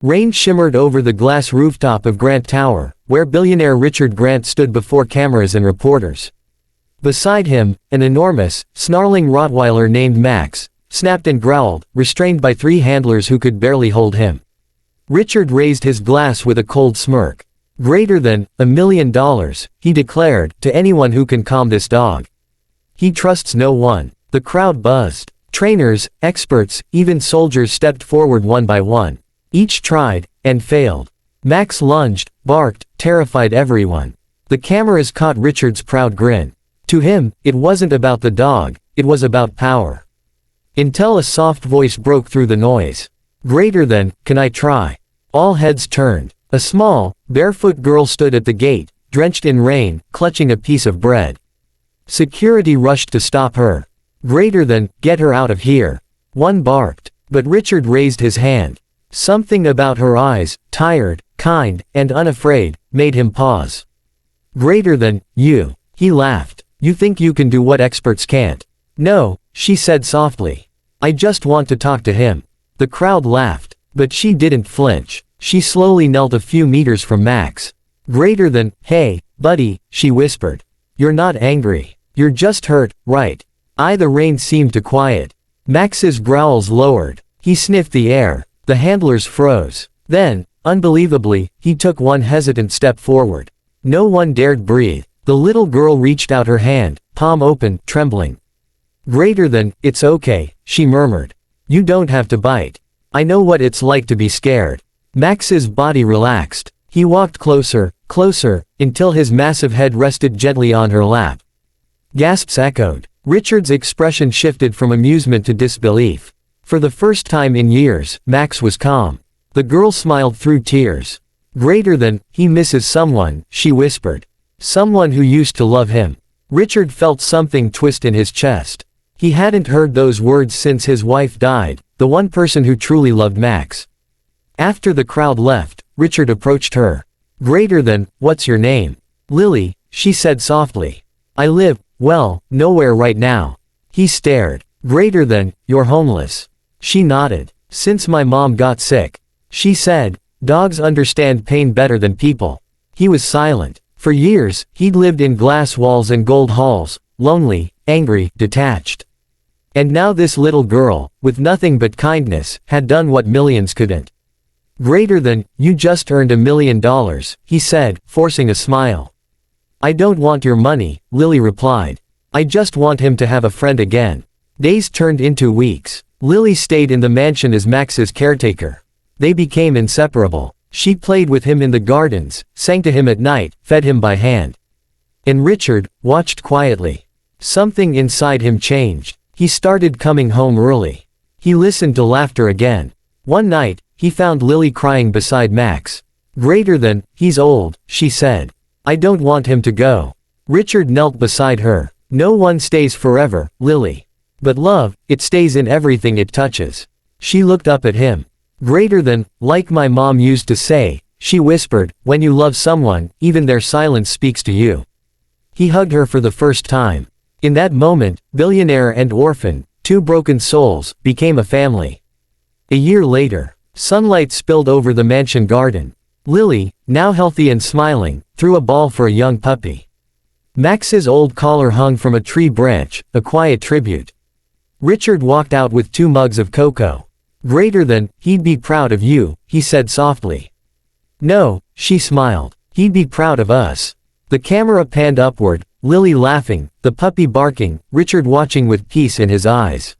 Rain shimmered over the glass rooftop of Grant Tower, where billionaire Richard Grant stood before cameras and reporters. Beside him, an enormous, snarling Rottweiler named Max snapped and growled, restrained by 3 handlers who could barely hold him. Richard raised his glass with a cold smirk. "Greater than $1 million, he declared, to anyone who can calm this dog. He trusts no one." The crowd buzzed. Trainers, experts, even soldiers stepped forward one by one. Each tried, and failed. Max lunged, barked, terrified everyone. The cameras caught Richard's proud grin. To him, it wasn't about the dog, it was about power. Until a soft voice broke through the noise. "Greater than, can I try?" All heads turned. A small, barefoot girl stood at the gate, drenched in rain, clutching a piece of bread. Security rushed to stop her. "Greater than, get her out of here," one barked. But Richard raised his hand. Something about her eyes, tired, kind, and unafraid, made him pause. "Greater than, you," he laughed. "You think you can do what experts can't?" "No," she said softly. "I just want to talk to him." The crowd laughed. But she didn't flinch. She slowly knelt a few meters from Max. "Greater than, hey, buddy," she whispered. "You're not angry. You're just hurt, right?" The rain seemed to quiet. Max's growls lowered. He sniffed the air. The handlers froze. Then, unbelievably, he took one hesitant step forward. No one dared breathe. The little girl reached out her hand, palm open, trembling. "Greater than, it's okay," she murmured. "You don't have to bite. I know what it's like to be scared." Max's body relaxed. He walked closer, closer, until his massive head rested gently on her lap. Gasps echoed. Richard's expression shifted from amusement to disbelief. For the first time in years, Max was calm. The girl smiled through tears. "Greater than, he misses someone," she whispered. "Someone who used to love him." Richard felt something twist in his chest. He hadn't heard those words since his wife died, the one person who truly loved Max. After the crowd left, Richard approached her. "Greater than, what's your name?" "Lily," she said softly. "I live, well, nowhere right now." He stared. "Greater than, you're homeless." She nodded. "Since my mom got sick." She said, "Dogs understand pain better than people." He was silent. For years, he'd lived in glass walls and gold halls, lonely, angry, detached. And now this little girl, with nothing but kindness, had done what millions couldn't. "Greater than, you just earned $1 million, he said, forcing a smile. "I don't want your money," Lily replied. "I just want him to have a friend again." Days turned into weeks. Lily stayed in the mansion as Max's caretaker. They became inseparable. She played with him in the gardens, sang to him at night, fed him by hand. And Richard watched quietly. Something inside him changed. He started coming home early. He listened to laughter again. One night, he found Lily crying beside Max. "Greater than, he's old," she said. "I don't want him to go." Richard knelt beside her. "No one stays forever, Lily. But love, it stays in everything it touches." She looked up at him. "Greater than, like my mom used to say," she whispered, "when you love someone, even their silence speaks to you." He hugged her for the first time. In that moment, billionaire and orphan, 2 broken souls, became a family. A year later, sunlight spilled over the mansion garden. Lily, now healthy and smiling, threw a ball for a young puppy. Max's old collar hung from a tree branch, a quiet tribute. Richard walked out with 2 mugs of cocoa. "Greater than, he'd be proud of you," he said softly. "No," she smiled. "He'd be proud of us." The camera panned upward, Lily laughing, the puppy barking, Richard watching with peace in his eyes.